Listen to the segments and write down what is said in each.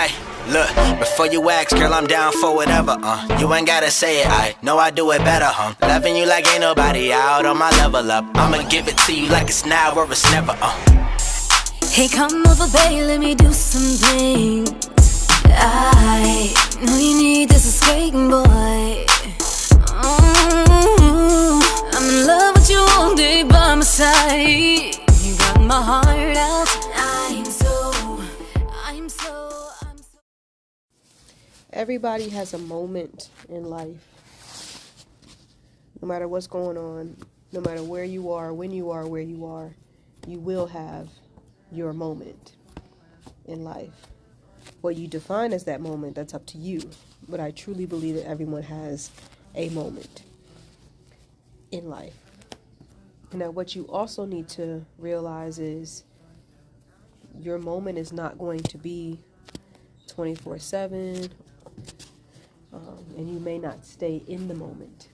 Aye, look, before you ask, girl, I'm down for whatever, You ain't gotta say it, I know I do it better, Loving you like ain't nobody out on my level up. I'ma give it to you like it's now or it's never, Hey, come over, babe, let me do something. I know you need this escape, boy. I'm in love with you all day by my side. You got my heart out. I'm so. Everybody has a moment in life. No matter what's going on, no matter where you are, when you are, where you are, you will have your moment in life. What you define as that moment, that's up to you. But I truly believe that everyone has a moment in life. Now, what you also need to realize is your moment is not going to be 24/7, and you may not stay in the moment.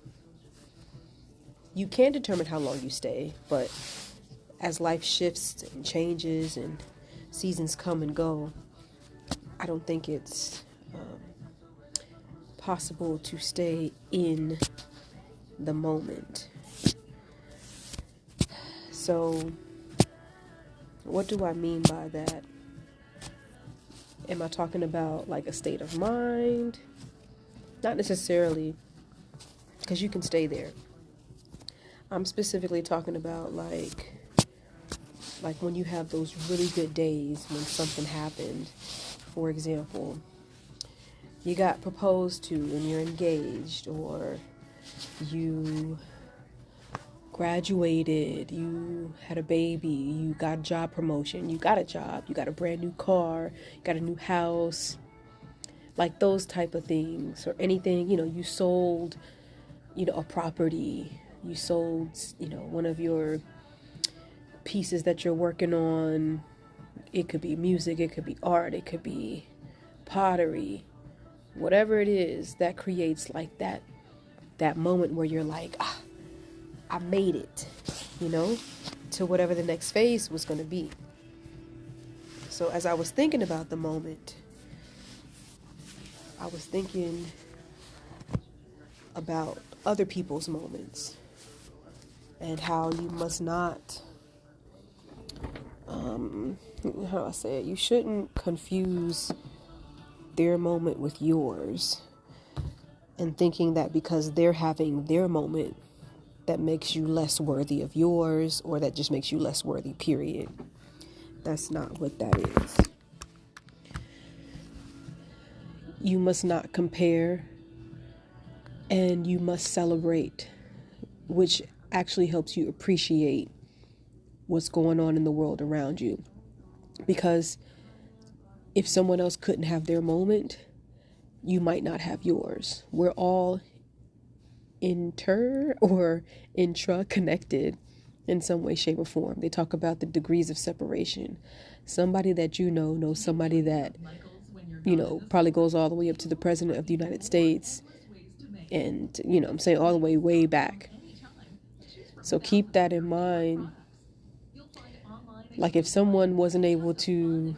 You can determine how long you stay, but as life shifts and changes and seasons come and go, I don't think it's possible to stay in the moment. So, what do I mean by that? Am I talking about like a state of mind? Not necessarily, because you can stay there. I'm specifically talking about like when you have those really good days when something happened. For example, you got proposed to and you're engaged, or you graduated, you had a baby, you got a job promotion, you got a job, you got a brand new car, you got a new house, like those type of things. Or anything, you sold, a property, you sold, one of your pieces that you're working on. It could be music, it could be art, it could be pottery, whatever it is that creates like that moment where you're like, I made it, to whatever the next phase was going to be. So as I was thinking about the moment, I was thinking about other people's moments and how you must not, how do I say it? You shouldn't confuse their moment with yours and thinking that because they're having their moment, that makes you less worthy of yours, or that just makes you less worthy, period. That's not what that is. You must not compare, and you must celebrate, which actually helps you appreciate what's going on in the world around you. Because if someone else couldn't have their moment, you might not have yours. We're all intra-connected in some way, shape, or form. They talk about the degrees of separation. Somebody that knows somebody that, probably goes all the way up to the President of the United States. And, I'm saying all the way back. So keep that in mind. Like if someone wasn't able to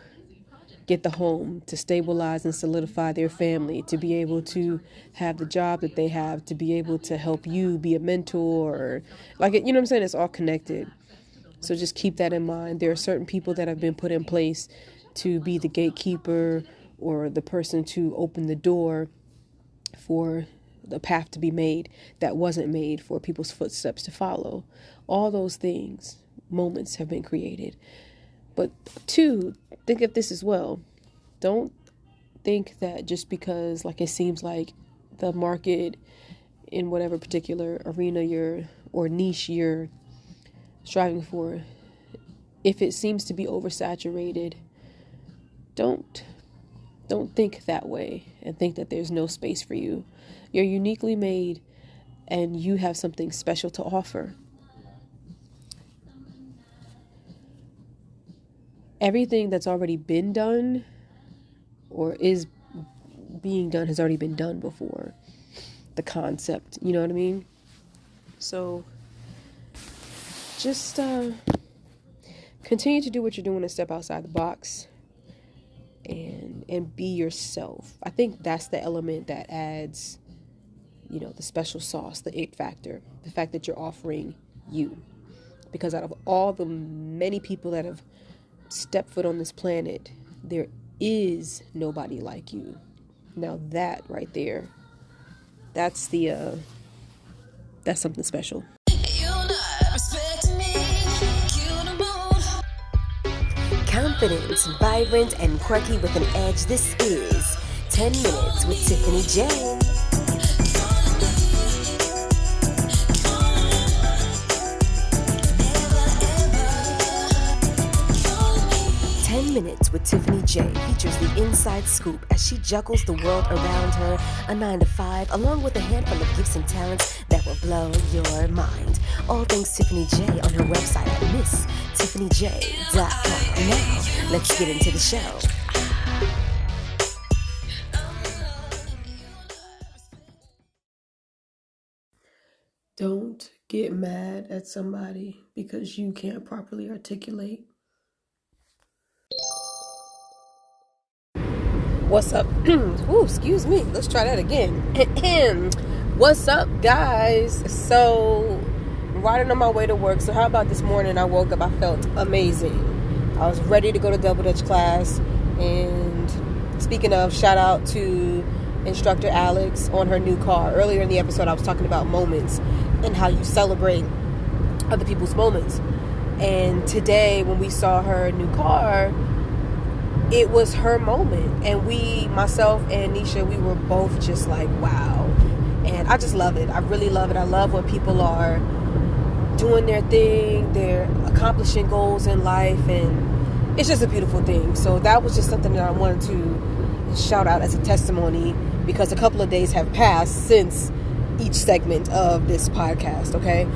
get the home, to stabilize and solidify their family, to be able to have the job that they have, to be able to help you be a mentor, like, what I'm saying? It's all connected. So just keep that in mind. There are certain people that have been put in place to be the gatekeeper or the person to open the door for the path to be made that wasn't made for people's footsteps to follow. All those things, moments have been created. But two, think of this as well. Don't think that just because it seems like the market in whatever particular arena or niche you're striving for, if it seems to be oversaturated, don't think that way and think that there's no space for you. You're uniquely made and you have something special to offer. Everything that's already been done or is being done has already been done before. The concept, you know what I mean? So just continue to do what you're doing and step outside the box. And and be yourself. I think that's the element that adds, the special sauce, the it factor, the fact that you're offering you. Because out of all the many people that have stepped foot on this planet, there is nobody like you. Now that right there, that's something special. Confident, vibrant, and quirky with an edge. This is 10 Minutes with Tiffany J. 10 Minutes with Tiffany J features the inside scoop as she juggles the world around her, a 9 to 5, along with a handful of gifts and talents that will blow your mind. All things Tiffany J on her website at MissTiffanyJ.com. Now, let's get into the show. Don't get mad at somebody because you can't properly articulate. What's up? Ooh, excuse me. Let's try that again. What's up, guys? So, riding on my way to work. So, how about this morning? I woke up. I felt amazing. I was ready to go to Double Dutch class. And speaking of, shout out to instructor Alex on her new car. Earlier in the episode, I was talking about moments and how you celebrate other people's moments. And today, when we saw her new car, it was her moment. And myself and Nisha, we were both just like, wow. And I just love it. I really love it. I love when people are doing their thing. They're accomplishing goals in life. And it's just a beautiful thing. So that was just something that I wanted to shout out as a testimony, because a couple of days have passed since each segment of this podcast, okay?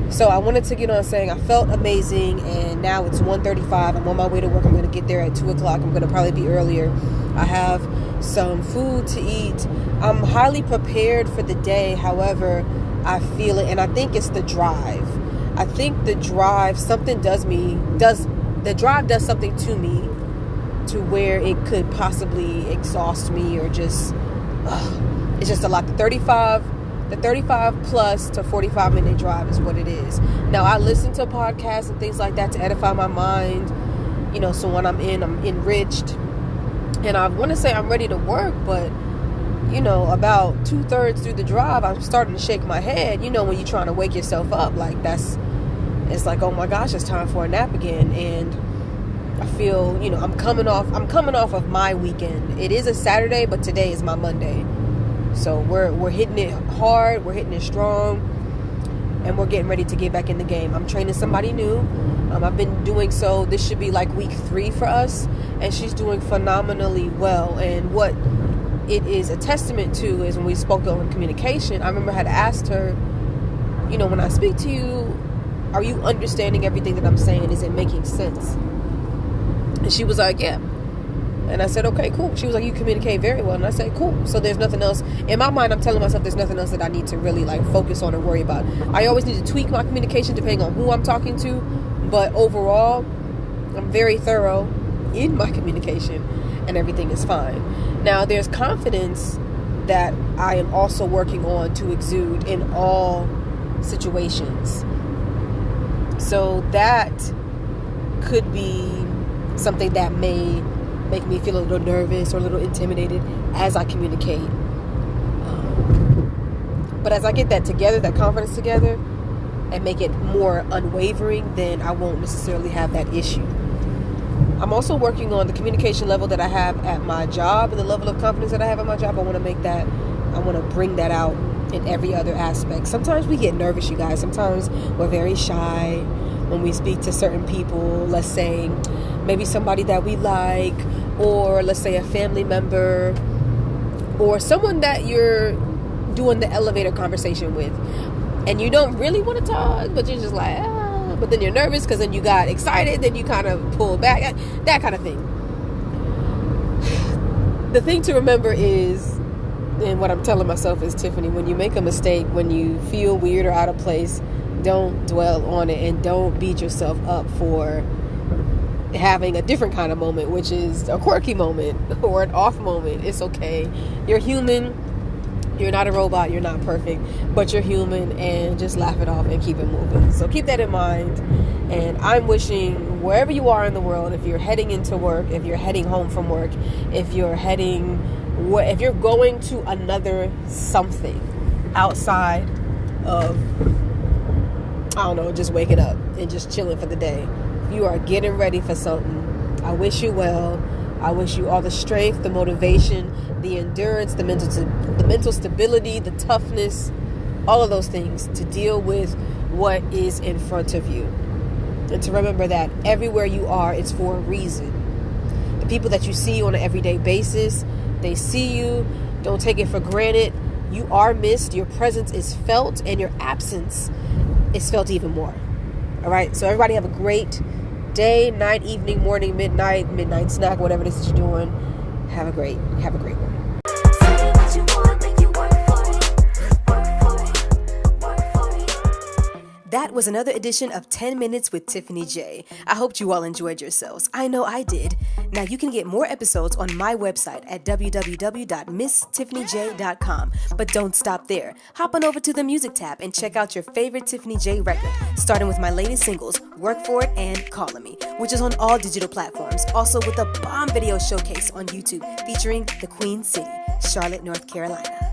So I wanted to get on saying I felt amazing, and now it's 1:35. I'm on my way to work. I'm going to get there at 2 o'clock. I'm going to probably be earlier. I have some food to eat. I'm highly prepared for the day. However, I feel it, and I think it's the drive. I think the drive, the drive does something to me to where it could possibly exhaust me or just, it's just a lot. The 35 plus to 45-minute drive is what it is. Now, I listen to podcasts and things like that to edify my mind, so when I'm enriched. And I want to say I'm ready to work, but, about 2/3 through the drive, I'm starting to shake my head. When you're trying to wake yourself up, it's like, oh my gosh, it's time for a nap again. And I feel, I'm coming off of my weekend. It is a Saturday, but today is my Monday. So we're hitting it hard, we're hitting it strong, and we're getting ready to get back in the game. I'm training somebody new. I've been doing so. This should be like week 3 for us, and she's doing phenomenally well. And what it is a testament to is when we spoke on communication, I remember I had asked her, when I speak to you, are you understanding everything that I'm saying? Is it making sense? And she was like, yeah. And I said, okay, cool. She was like, you communicate very well. And I said, cool. So there's nothing else. In my mind, I'm telling myself there's nothing else that I need to really focus on and worry about. I always need to tweak my communication depending on who I'm talking to. But overall, I'm very thorough in my communication and everything is fine. Now, there's confidence that I am also working on to exude in all situations. So that could be something that may make me feel a little nervous or a little intimidated as I communicate. But as I get that confidence together, and make it more unwavering, then I won't necessarily have that issue. I'm also working on the communication level that I have at my job and the level of confidence that I have at my job. I want to bring that out in every other aspect. Sometimes we get nervous, you guys. Sometimes we're very shy when we speak to certain people. Let's say maybe somebody that we like, or let's say a family member, or someone that you're doing the elevator conversation with, and you don't really want to talk, but you're just like, but then you're nervous because then you got excited, then you kind of pull back, that kind of thing. The thing to remember is, and what I'm telling myself is, Tiffany, when you make a mistake, when you feel weird or out of place, don't dwell on it and don't beat yourself up for having a different kind of moment, which is a quirky moment or an off moment. It's okay. You're human. You're not a robot. You're not perfect, but you're human, and just laugh it off and keep it moving. So keep that in mind. And I'm wishing wherever you are in the world, if you're heading into work, if you're heading home from work, if you're going to another something outside of, I don't know, just waking up and just chilling for the day. You are getting ready for something. I wish you well. I wish you all the strength, the motivation, the endurance, the mental stability, the toughness, all of those things to deal with what is in front of you. And to remember that everywhere you are, it's for a reason. The people that you see on an everyday basis, they see you. Don't take it for granted. You are missed. Your presence is felt, and your absence is felt even more. All right. So everybody have a great day, night, evening, morning, midnight snack, whatever it is that you're doing. Have a great one. That was another edition of 10 Minutes with Tiffany J. I hope you all enjoyed yourselves. I know I did. Now you can get more episodes on my website at www.misstiffanyj.com. But don't stop there. Hop on over to the music tab and check out your favorite Tiffany J record, starting with my latest singles, Work For It and Callin' Me, which is on all digital platforms. Also with a bomb video showcase on YouTube featuring the Queen City, Charlotte, North Carolina.